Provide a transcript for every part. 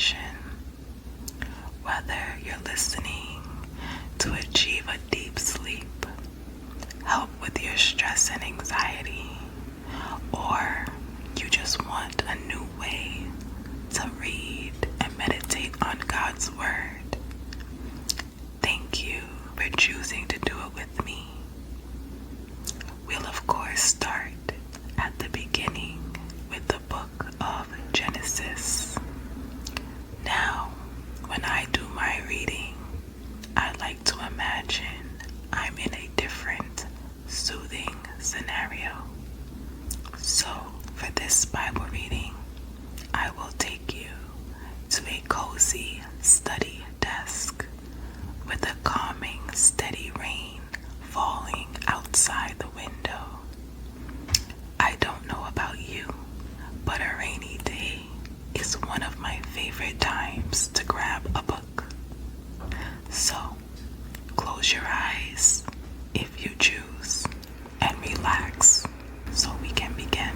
relaxation. Whether you're listening to achieve a deep sleep, help with your stress and anxiety, or you just want a new way to read and meditate on God's Word, thank you for choosing to do it with me. We'll of course start at the beginning with the book of Genesis. Now, when I do my reading, I like to imagine I'm in a different, soothing scenario. So, for this Bible reading, I will take you to a cozy study desk with a calming, steady rain falling outside the window. I don't know about you, but a rainy day is one of my favorite times to grab a book. So, close your eyes if you choose and relax so we can begin.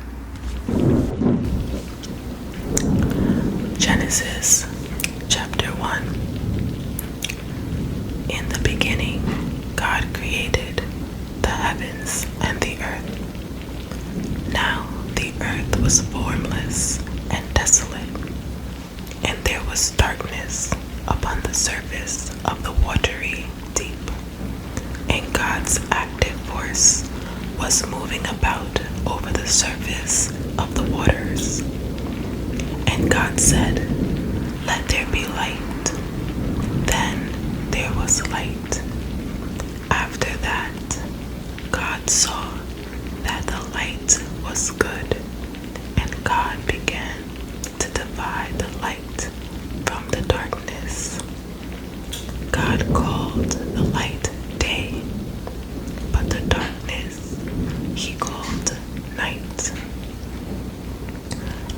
Genesis chapter 1. In the beginning, God created the heavens and the earth. Now the earth was formless and desolate, and there was darkness upon the surface of the watery deep. And God's active force was moving about over the surface of the waters. And God said, "Let there be light." Then there was light. After that, God saw that the light was good, and God began to divide the light from the darkness. God called the light day, but the darkness he called night.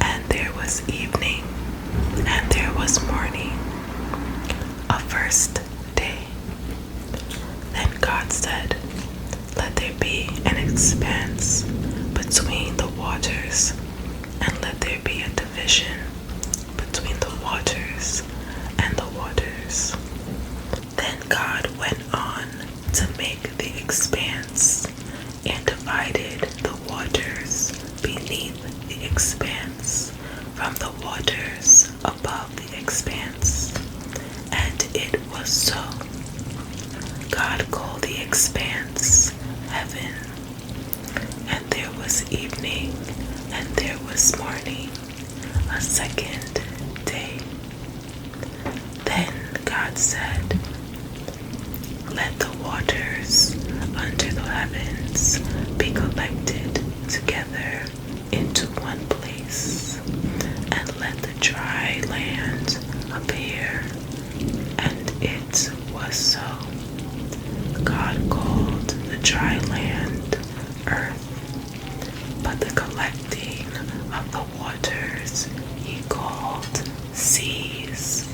And there was evening, and there was morning, a first day. Then God said, "Let there be an expanse between the waters, and let there be a division between the waters and the waters." Then God went on to make the expanse and divided the waters beneath the expanse from the waters above the expanse. And it was so. God called the expanse heaven. And there was evening, and there was morning, a second day. Then God said, "Let the waters under the heavens be collected together into one place, and let the dry land appear." And it was so. God called the dry land earth, but the collecting of the waters he called seas.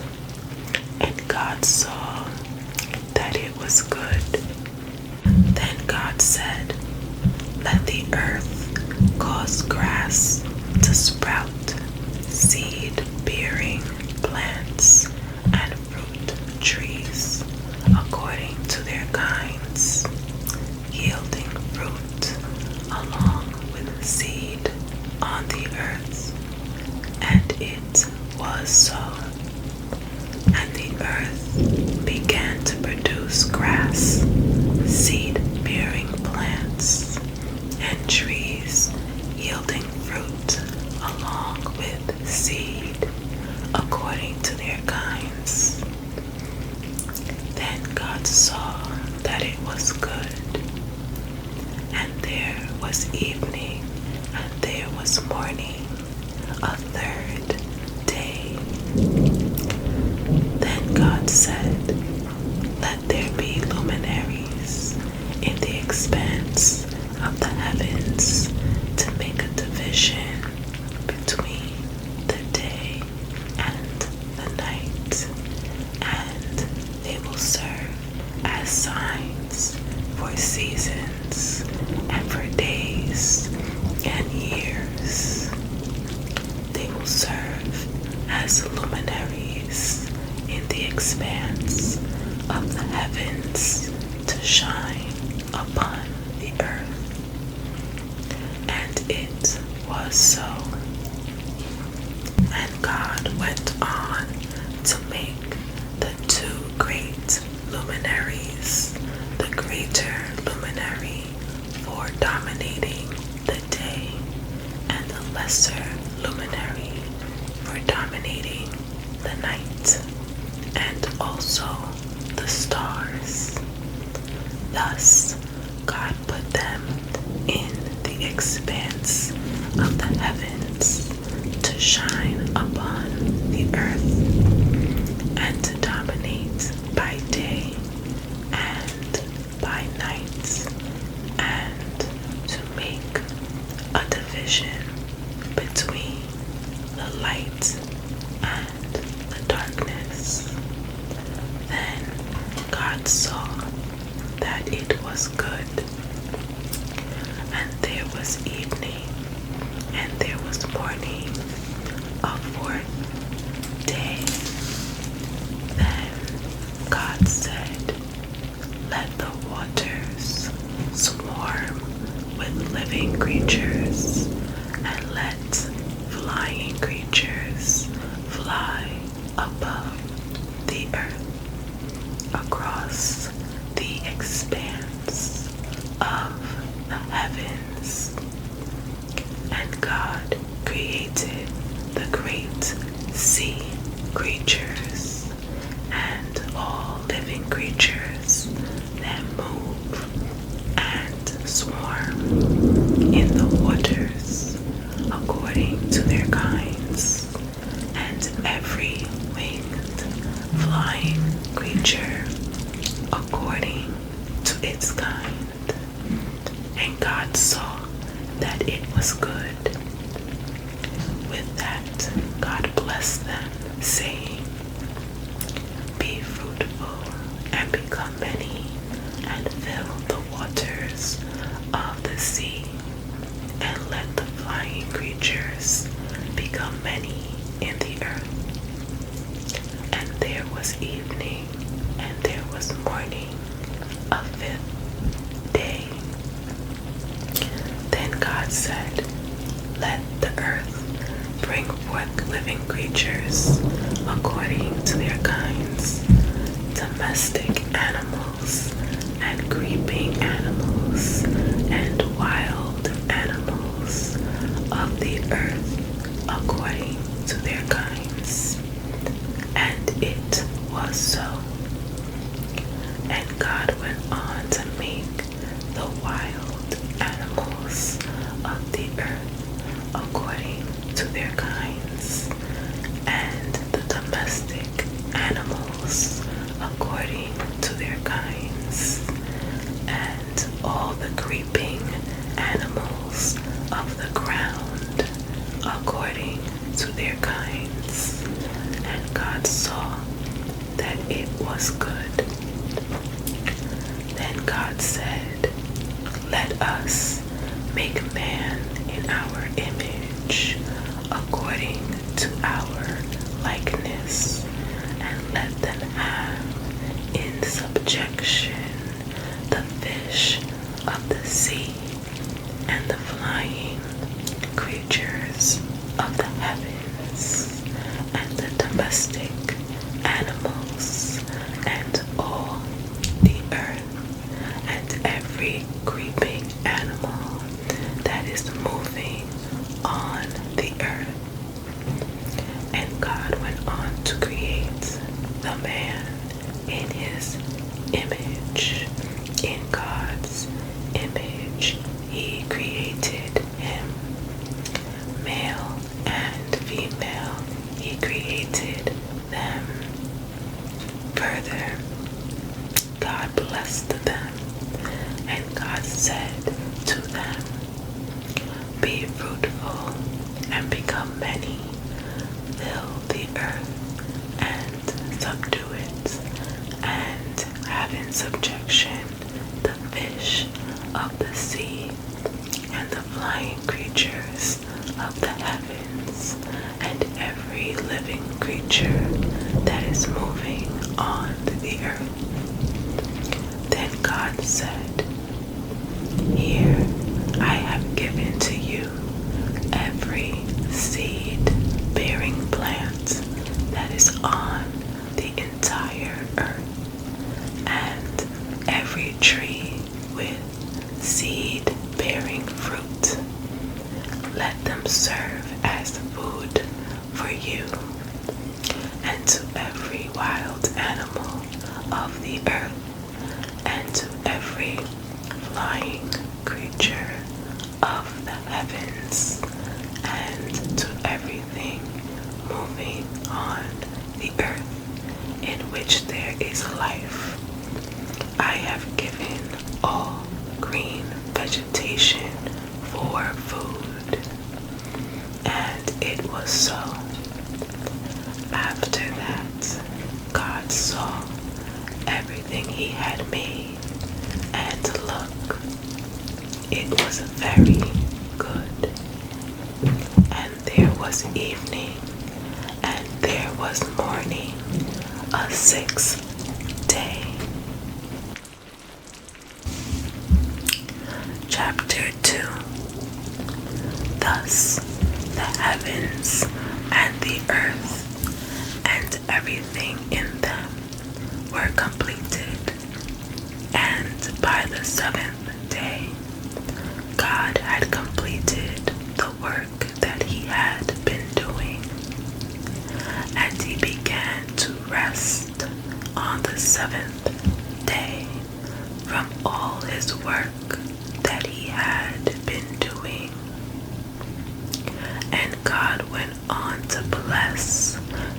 And God saw that it was good. Then God said, "Let the earth cause grass to sprout, seed-bearing plants and fruit trees, according to their kinds, yielding fruit along with seed on the earth." And it was so. And the earth began to produce grass, seed-bearing plants, and trees yielding fruit along with seed according to their kinds. Then God saw that it was good. And there was evening, and there was morning, a third day. Then God said, "Let there be luminaries in the expanse of the heavens to make a division between the day and the night, and they will serve as signs for seasons and for days and years. They will serve as luminaries expanse of the heavens to shine upon the earth. And it was so. And God went on to make the two great luminaries, the greater luminary for dominating the day, and the lesser luminary for dominating the night, and also the stars. Thus God put them in the expanse of the heavens to shine upon the earth, and to dominate by day and by night, and to make a division between the light and the darkness. Then God saw that it was good. And there was evening, and there was morning, a fourth day. Then God said, let the waters swarm with living creatures, and let flying creatures fly above the earth across the expanse of the heavens. And God created the great sea creatures and all living creatures that move and swarm in the waters according to their kinds, and every winged flying creature according to its kind. And God saw that it was good. With that, God blessed them, saying, be fruitful and become many, and fill the waters of the sea, and let the flying creatures become many in the earth. And there was evening, and there was morning, a fifth day. Then God said, let the earth bring forth living creatures according to their kinds, domestic animals, and creeping animals, and wild animals of the earth according to their kinds. And it was so. And God went on to make the wild animals of the earth according to their kinds, and the domestic animals according to their kinds, and all the creeping animals of the ground according to their kinds. And God saw that it was good. Then God said, let us make man in our image, according to our likeness, and let them have in subjection the fish of the sea, and the flying creatures of the heavens, and the domestic animals, and all the earth, and every creeping animal that is moving on the earth. And God went on to create the man in his image. In God's image he created him. Male and female he created them. Further, God blessed them, and God said to them, be fruitful and become many, fill the earth and subdue it, and have in subjection the fish of the sea, and the flying creatures of the heavens, and every living creature that is moving on the earth. Then God said, "Here I have given to you every seed-bearing plant that is on the entire earth, and every tree with seed-bearing fruit. Let them serve as food for you, and to every wild animal of the earth, and to every flying creature of the heavens, and to everything moving on the earth in which there is life. I have given all green vegetation for food." And it was so. After that, God saw everything he had made, and look, it was very good. And there was evening, and there was morning, a sixth day. Chapter 2. Thus the heavens and the earth and everything in them were completed. And by the seventh day, God had completed the work that he had been doing. And he began to rest on the seventh day from all his work that he had been doing. And God went on to bless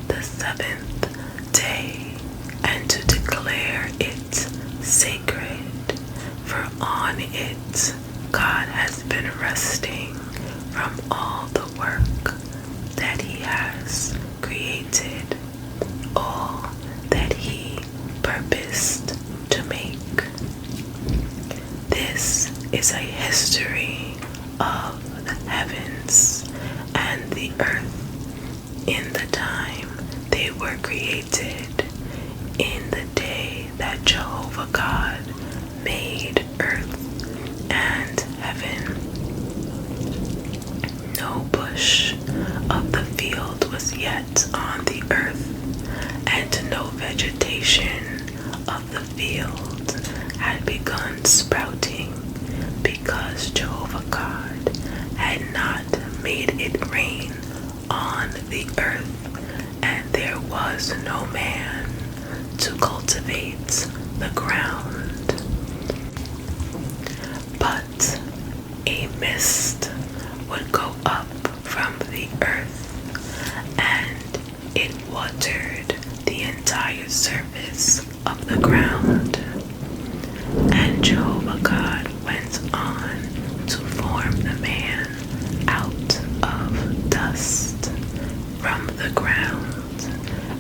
the seventh day and to declare it sacred, for on it God has been resting from all the work that he has created, all that he purposed to make. This is a history of the heavens and the earth in the time they were created, in the day that Jehovah God made earth and heaven. No bush of the field was yet on the earth, and no vegetation of the field had begun sprouting, because Jehovah God had not made it rain on the earth, and there was no man to cultivate the ground. But a mist would go up from the earth, and it watered the entire surface of the ground. And Jehovah God went on to form the man out of dust from the ground,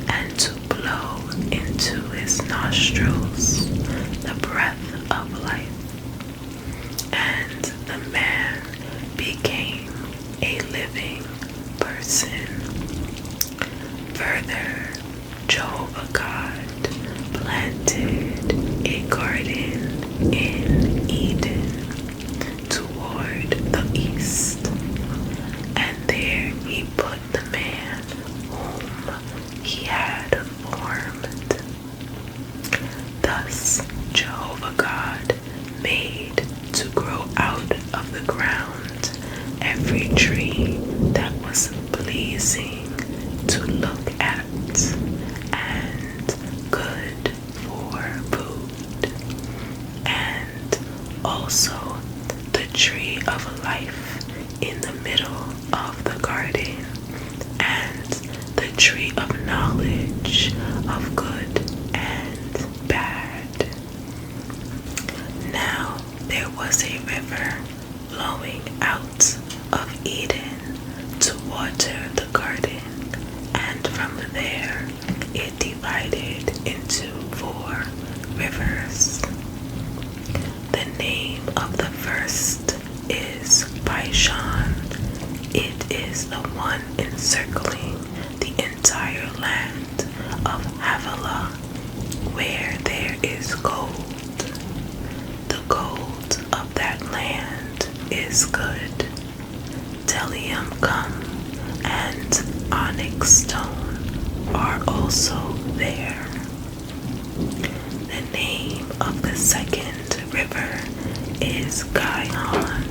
and to blow into his nostrils the breath of life. And the man became a living person. Further, Jehovah God planted a garden in Eden toward the east, and there he put the man whom he had formed. Thus Jehovah God made to grow out of the ground every tree that was pleasing to look at and good for food, and also the tree of life in the middle of the garden, and the tree of knowledge of good and bad. Now there was a river flowing out of Eden to water the garden, and from there it divided into 4 rivers. The name of the first is Pishon. It is the one encircling the entire land of Havilah where there is gold, the gold of that land is good. Bdellium gum and onyx stone are also there. The name of the second river is Gihon.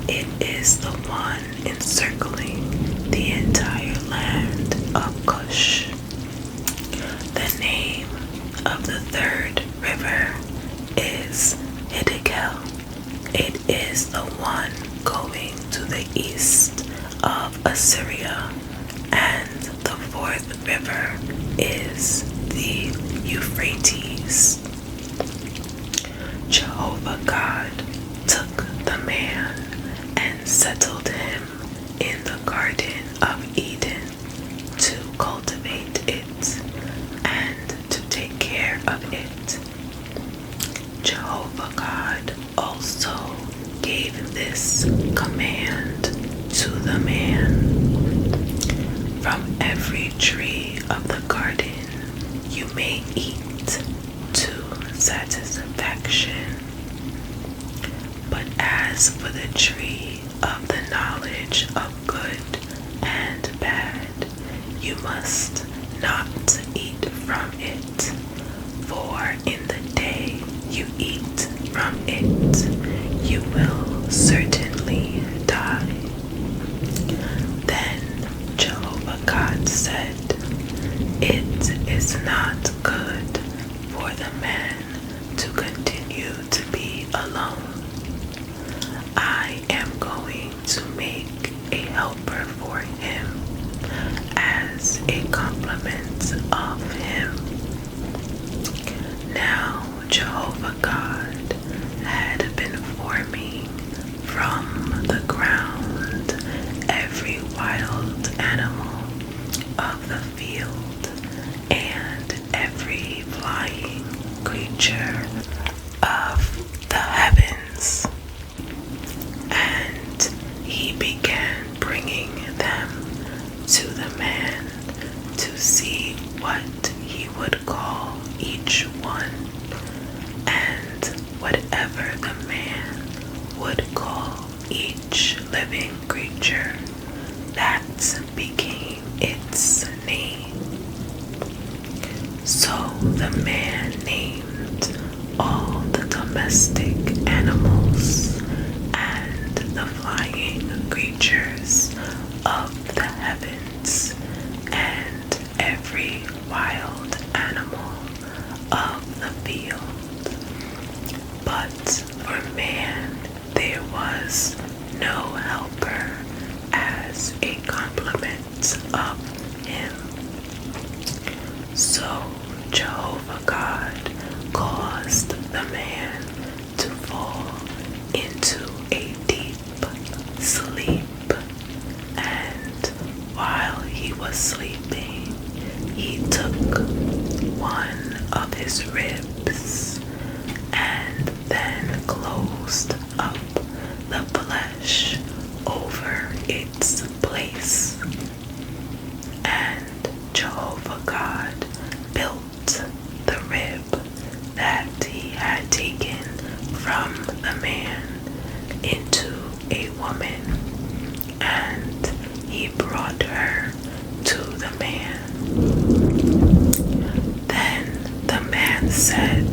It is the one encircling the entire land of Cush. The name of the third river is Hiddekel. It is the one going to the east of Assyria, and the fourth river is the Euphrates. Jehovah God took the man and settled him in the Garden of Eden to cultivate it and to take care of it. Jehovah God also gave this command to the man: from every tree of the garden you may eat to satisfaction, but as for the tree of the knowledge of good and bad, you must not eat from it, for in the day you eat from it, you will certainly die. Then Jehovah God said, "It is not good for the man to continue to be alone. I am going to make a helper for him as a complement of him." Now Jehovah God had been forming from the ground every wild animal of the field and every flying creature of the heavens, and he began bringing them to the man to see what he would call each one, and whatever the man would call each living creature, that became its name. So the man named all the domestic animals and the flying creatures of the heavens and every wild animal of the field. But for man there was no helper as a complement of him. So Jehovah God caused the man to fall into a deep sleep, and while he was sleeping, he took one of his ribs and then closed up the flesh over its place. And Jehovah God built the rib that he had taken from the man into a woman, and he brought her to the man. Then the man said,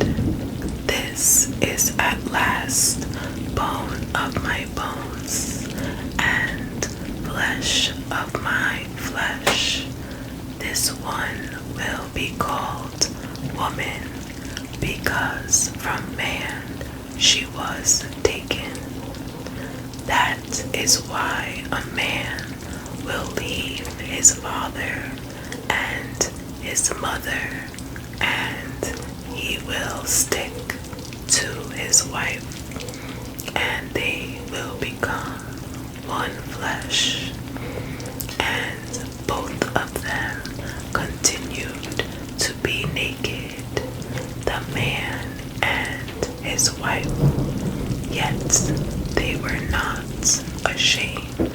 "This is at last bone of my bones and flesh of my flesh. This one will be called woman, because from man she was taken. That is why a man will leave his father and his mother, and he will stick to his wife, and they will become one flesh." And both of them continued to be naked, the man and his wife, yet they were not ashamed.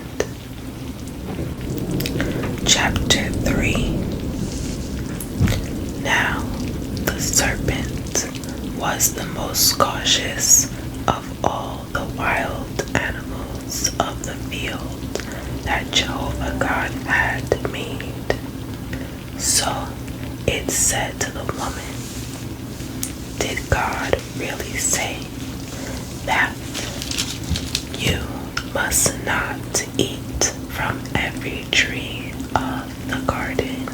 Chapter 3. Now the cautious of all the wild animals of the field that Jehovah God had made. So it said to the woman, did God really say that you must not eat from every tree of the garden?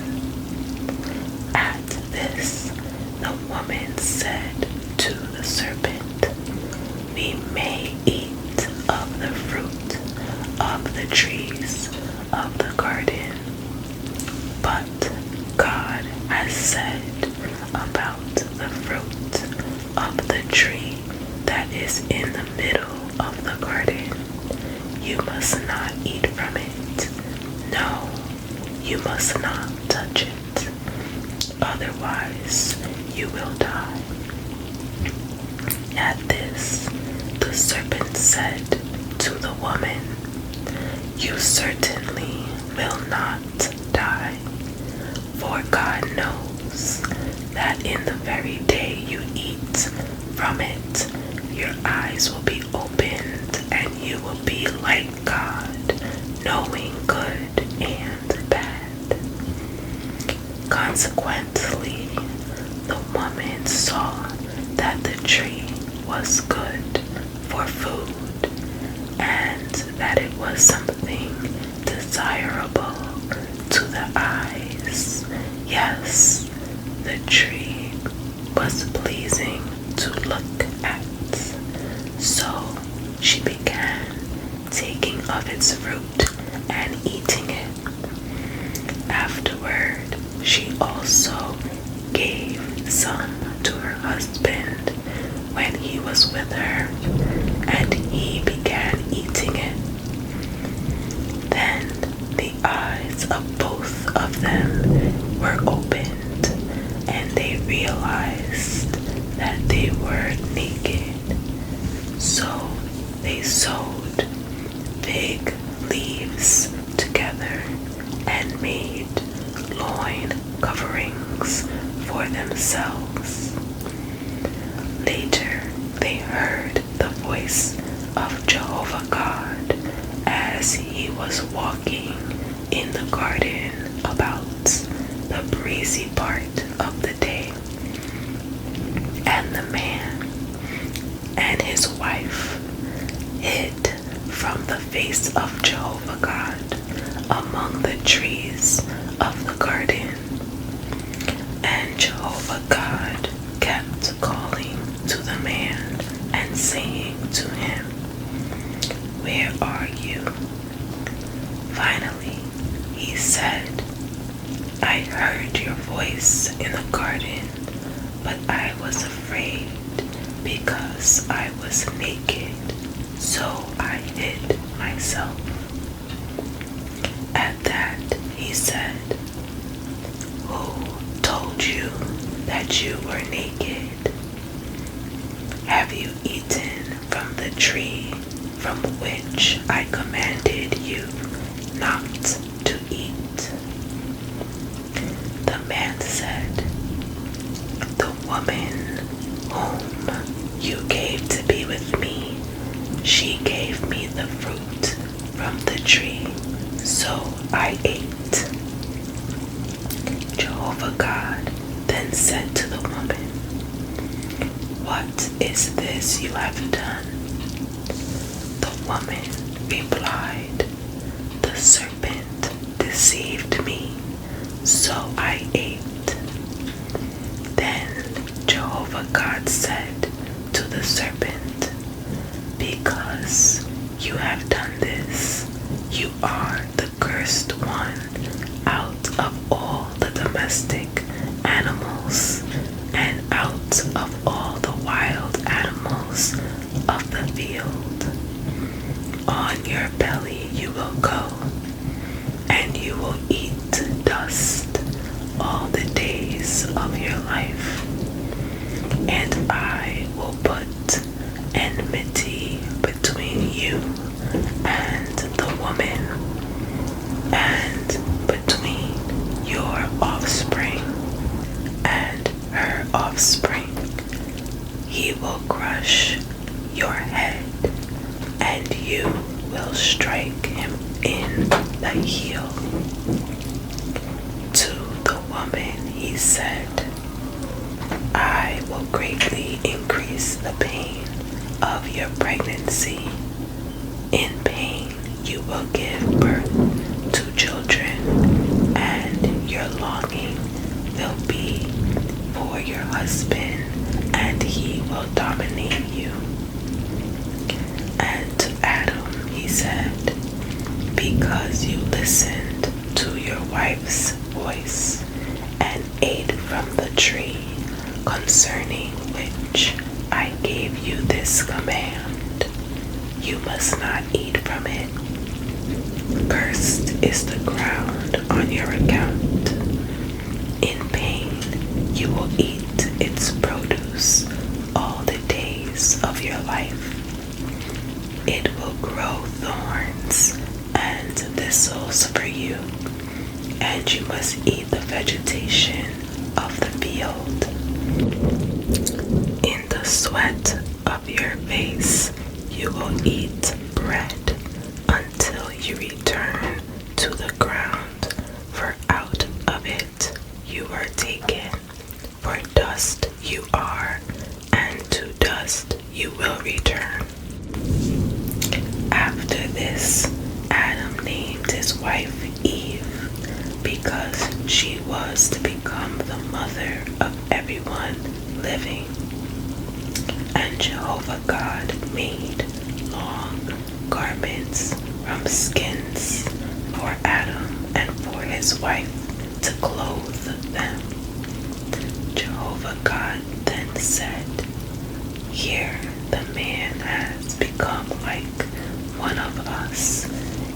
At this, the woman said to the serpent, we may eat of the fruit of the trees of the garden, but God has said about the fruit of the tree that is in the middle of the garden, you must not eat from it. No, you must not touch it, otherwise you will die. At this, the serpent said to the woman, you certainly will not die, for God knows that in the very day you eat from it, your eyes will be opened and you will be like God, knowing good and bad. Consequently, the woman saw that the tree was good for food and that it was something desirable to the eyes. Yes, the tree was pleasing to look at. So she began taking of its fruit and eating it. Afterward, she also gave some to her husband when he was with her, and he began eating it. Then the eyes of both of them were opened, and they realized that they were naked. So they sewed fig leaves together and made loin coverings for themselves. Later they heard the voice of Jehovah God as he was walking in the garden about the breezy part of the day. And the man and his wife hid from the face of Jehovah God among the trees of the garden. And Jehovah God kept calling to the man and saying to him, where are you? Finally, he said, I heard your voice in the garden, but I was afraid because I was naked, so I hid myself. At that, he said, who told you that you were naked? Have you eaten from the tree from which I commanded you not to eat? The man said, the woman whom you gave to be with me, she gave me the fruit from the tree, so I ate. Jehovah God then said to the woman, what is this you have done? The woman replied, the serpent deceived me, so I ate. Then Jehovah God said to the serpent, because you have done this, you are the cursed one out of all the domestic animals and out of all the wild animals of the field. On your belly you will go, and you will eat dust all the days of your life. And I will put enmity between you and the woman, and between your offspring and her offspring. He will crush your head, and you will strike him in the heel. To the woman he said, I will greatly increase the pain of your pregnancy. In pain you will give birth to children, and your longing will be for your husband, and he will dominate you. And to Adam he said, because you listened to your wife's voice and ate from the tree concerning which I gave you this command, you must not eat from it. Cursed is the ground on your account. In pain you will eat its produce all the days of your life. It will grow thorns and thistles for you, and you must eat the vegetation of the field. In the sweat of your face you will eat bread until you return to the ground, for out of it you were taken. For dust you are, and to dust you will return. After this, Adam named his wife Eve, because she was to become the mother of everyone living. And Jehovah God made long garments from skins for Adam and for his wife to clothe them. Jehovah God then said, here the man has become like one of us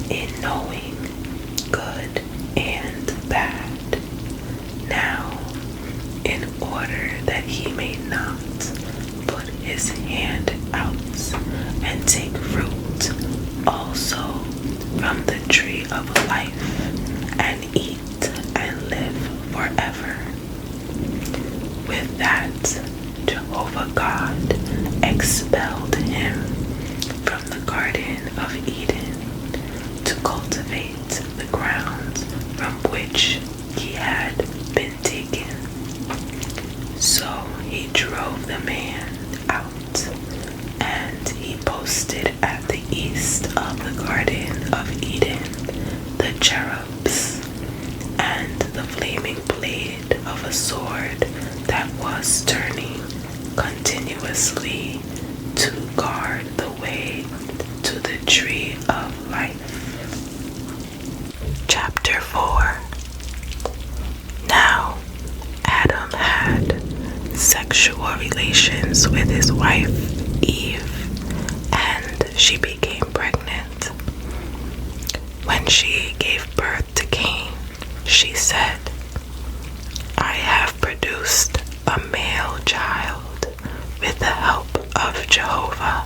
in knowing good and bad. Now, in order that he may not put his hand out and take fruit also from the tree of life and eat and live forever. With that, Jehovah God expelled him from the Garden of Eden to cultivate the ground from which he had been taken. So he drove the man out, and he posted at the east of the Garden of Eden the cherubs and the flaming blade of a sword that was turning continuously to guard the way to the tree of life. Chapter 4. Now Adam had sexual relations with his wife Eve, and she became pregnant. When she gave birth to Cain, she said, I have produced a male child with the help of Jehovah.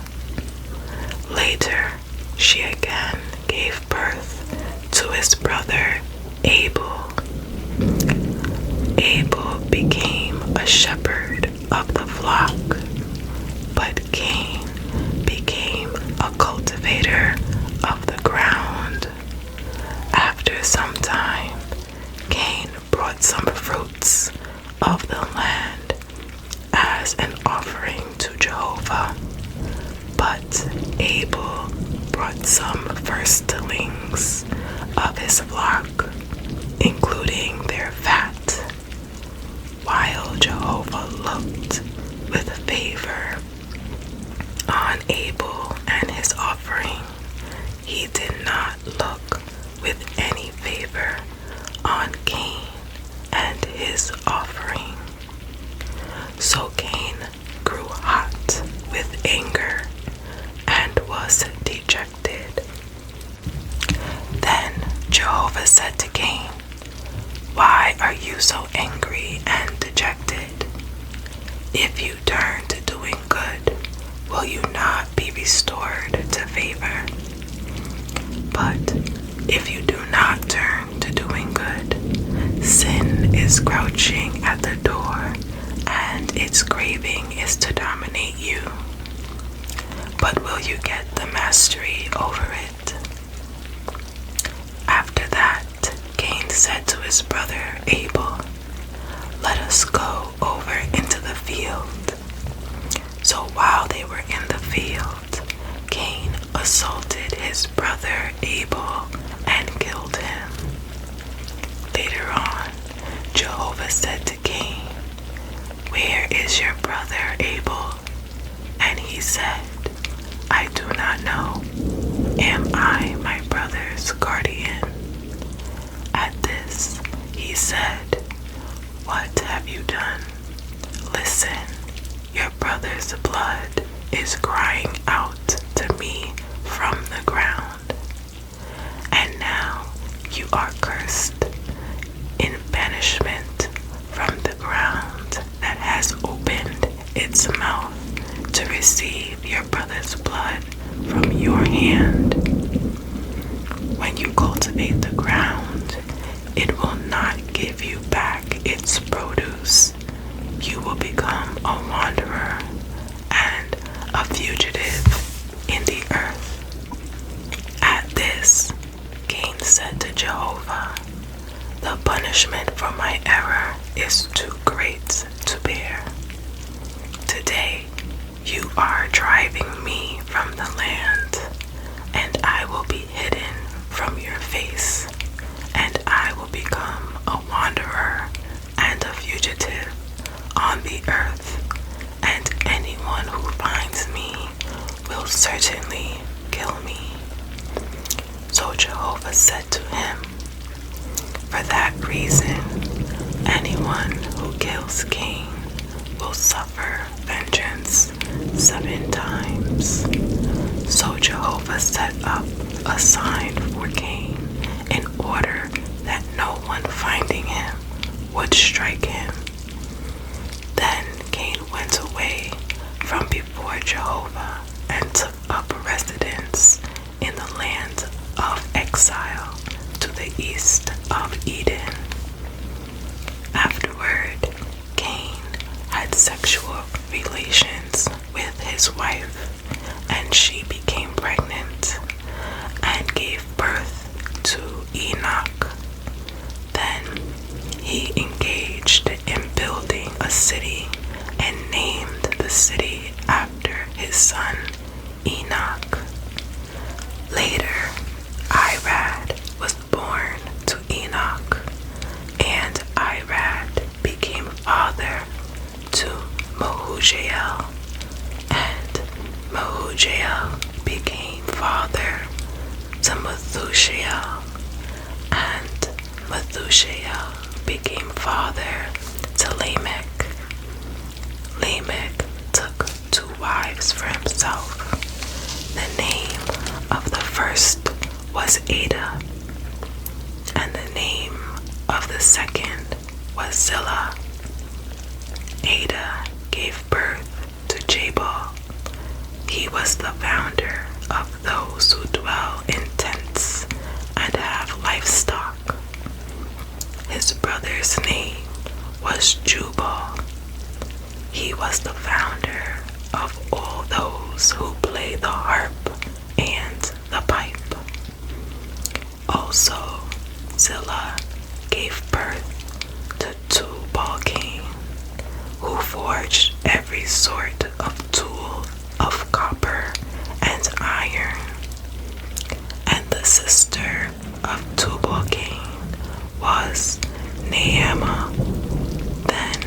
Later, she again gave birth to his brother Abel. Abel became a shepherd of the flock, but Cain became a cultivator of the ground. After some time, Cain brought some fruits of the land as an offering to Jehovah, but Abel brought some firstlings of his flock, including their fat. While Jehovah looked with favor on Abel and his offering, he did not look with any favor on Cain and his offering. So Cain grew hot with anger and was dejected. Then Jehovah said to Cain, why are you so angry and dejected? If you turn to doing good, will you not be restored to favor? But if you do not turn to doing good, sin is crouching at the door, and its craving is to dominate you. but will you get the mastery over it? After that, Cain said to his brother Abel, "Let us go over into the field." So while they were in the field, Cain assaulted his brother Abel and killed him. Later on, Jehovah said to Cain, "Where is your brother Abel?" And he said, "I do not know. Am I my brother's guardian?" At this, he said, "What have you done? Listen, your brother's blood is crying out to me from the ground. And now you are cursed in banishment from the ground that has opened its mouth to receive your brother's blood from your hand. When you cultivate the ground, it will not give you back its produce. You will become a wanderer and a fugitive in the earth." At this, Cain said to Jehovah, "The punishment for my error is too great to bear. Today, you are driving me from the land, and I will be hidden from your face, and I will become a wanderer and a fugitive on the earth, and anyone who finds me will certainly kill me." So Jehovah said to him, "For that reason, anyone who kills Cain will suffer vengeance 7 times. So Jehovah set up a sign for Cain in order that no one finding him would strike him. Then Cain went away from before Jehovah and took up residence in the land of exile to the east of Eden. Afterward, Cain had sexual relations with his wife, and she became pregnant and gave birth to Enoch. Then he engaged in building a city and named the city after his son Enoch. Later, Irad was born to Enoch, and Irad became father to Mehujael, and Mehujael became father to Methusael, and Methusael became father to Lamech. Lamech took 2 wives for himself. The name of the first was Ada, and the name of the second was Zillah. Ada gave birth to Jabal. He was the founder of those who dwell in tents and have livestock. His brother's name was Jubal. He was the founder of all those who play the harp and the pipe. Also, Zillah gave birth to Tubal-Cain, who forged every sort of tool of copper and iron. And the sister of Tubal-Cain was Naamah. Then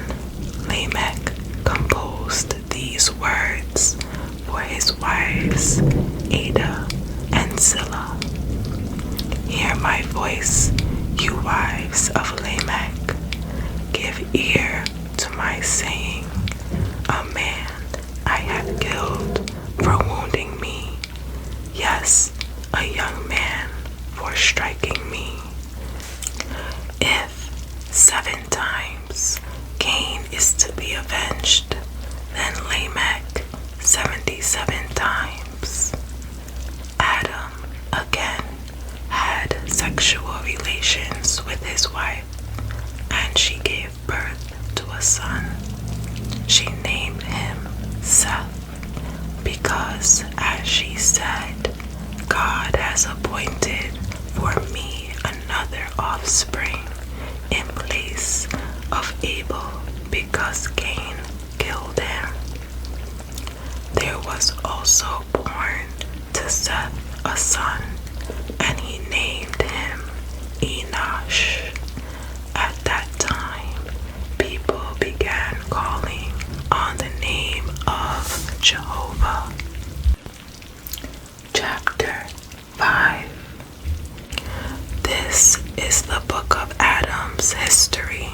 Lamech composed these words for his wives Ada and Zillah. "Hear my voice, you wives of Lamech. Give ear to my saying. A man I have killed for wounding me. Yes, a young man for striking me. If 7 times Cain is to be avenged, then Lamech 77 times." Adam again had sexual relations with his wife, and she gave birth to a son. She named him Seth, because because, as she said, God has appointed for me another offspring in place of Abel, because Cain killed him. There was also born to Seth a son, and he named him Enosh. At that time, people began calling on the name of Jehovah. Chapter 5. This is the book of Adam's history.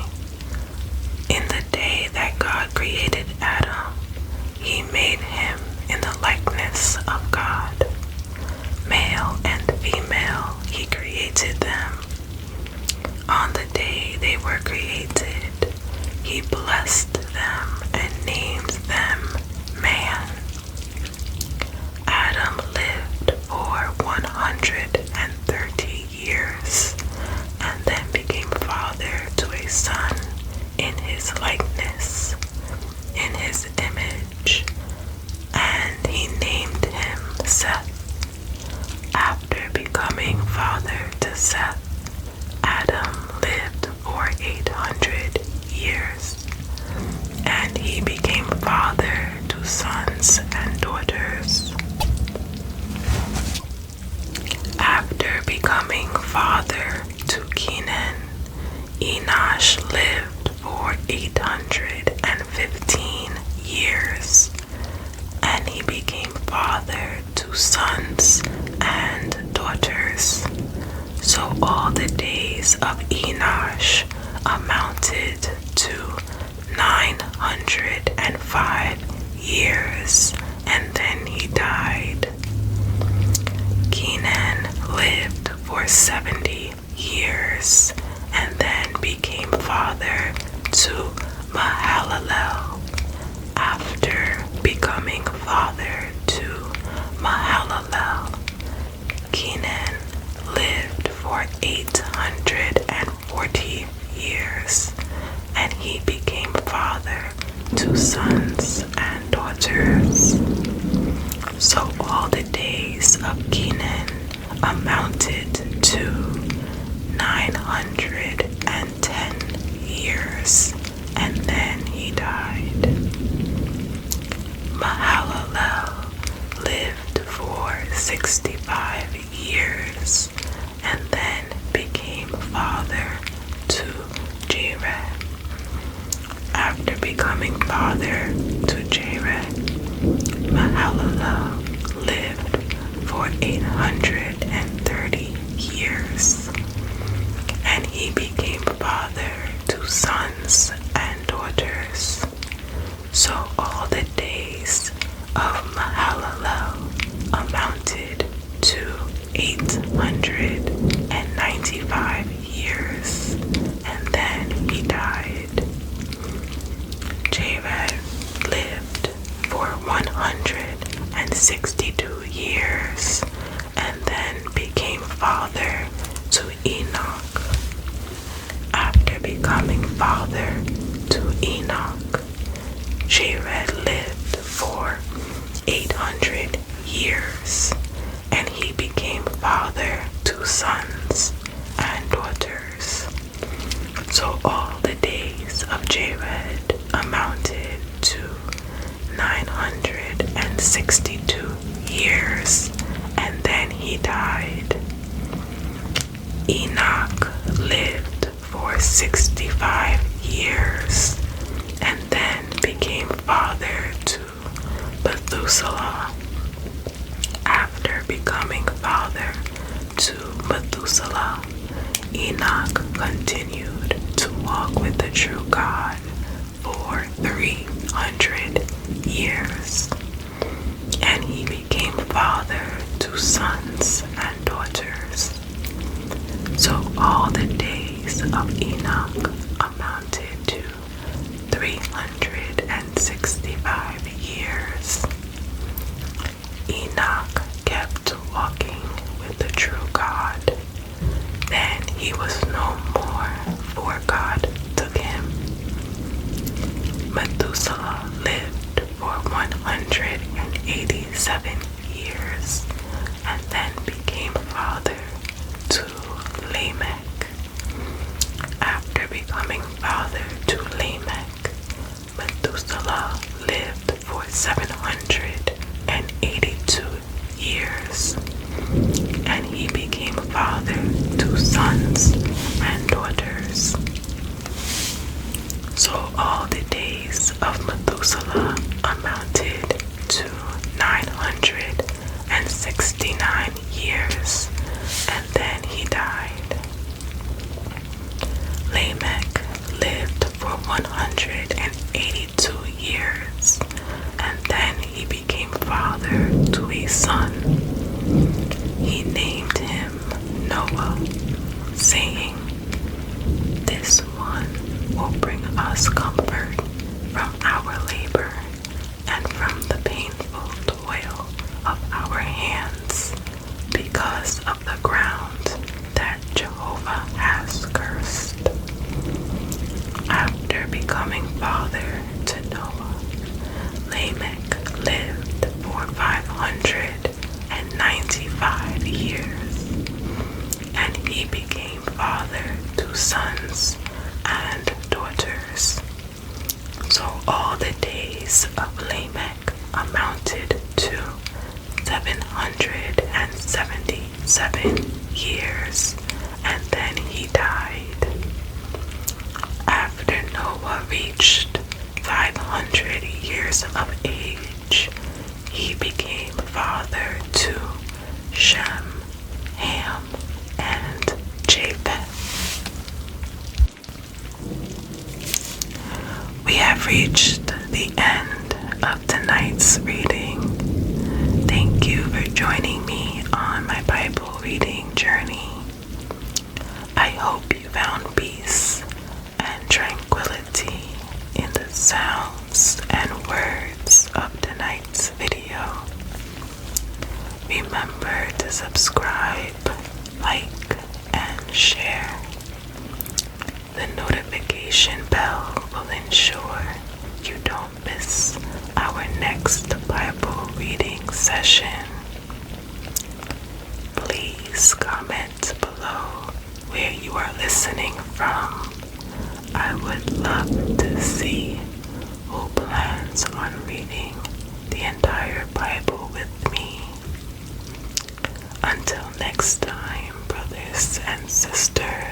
In the day that God created Adam, he made him in the likeness of God. Male and female, he created them. On the day they were created, he blessed them and named them man. Adam lived for 130 years and then became father to a son in his likeness, in his image, and he named him Seth. After becoming father to Seth, Adam lived for 800 years, and he became father to sons and daughters. After becoming father to Kenan, Enosh lived for 815 years, and he became father to sons and daughters. So all the days of Enosh amounted to 905 years, and then he died. Kenan lived for 70 years, and then became father to Mahalalel. After becoming father to Mahalalel, Kenan lived for 840 years, and he became father to sons and daughters. So all the days of Kenan amounted to 910 years, and then he died. Mahalalel lived for 65 years, and then became father to Jared. After becoming father to Jared, Mahalalel lived for 830 years, and he became father to sons and daughters. So all the days of Mahalalel amounted to 895 years, and then he died. Jared lived for 162 years, and then became father to Enoch. After becoming father to Enoch, Jared lived for 800 years, and he became father to sons and daughters. So all the days of Jared amounted to 962 years, and then he died. Enoch lived for 65 years, and then became father to Methuselah. After becoming father to Methuselah, Enoch continued to walk with the true God for 300 years, and he became father to sons and daughters. So all the days of Enoch amounted to 365 years. Enoch kept walking with the true God. Then he was no more, for God took him. Methuselah lived for 187 years, and then became father to Lamech. After becoming father to Lamech, Methuselah lived for 782 years, and he became father to sons and daughters. So all the days of Methuselah amounted to 969 years, and then he died. Lamech lived for 182 years, and then he became father to a son. He named him Noah, saying, "This one will bring us comfort from our labor and from the painful toil of our hands, because of the ground that Jehovah has cursed." After becoming father to Noah, Lamech lived for 595 years, and he became father to sons and daughters. So all the days of Lamech amounted to 777 years, and then he died. After Noah reached 500 years of age, he became father to Shem, Ham, and Japheth. We have reached the end of tonight's reading. Thank you for joining me on my Bible reading journey. I hope you found peace and tranquility in the sounds and words of tonight's video. Remember to subscribe, like, and share. The notification bell will ensure you don't miss our next Bible reading session. Please comment below where you are listening from. I would love to see who plans on reading the entire Bible with me. Until next time, brothers and sisters.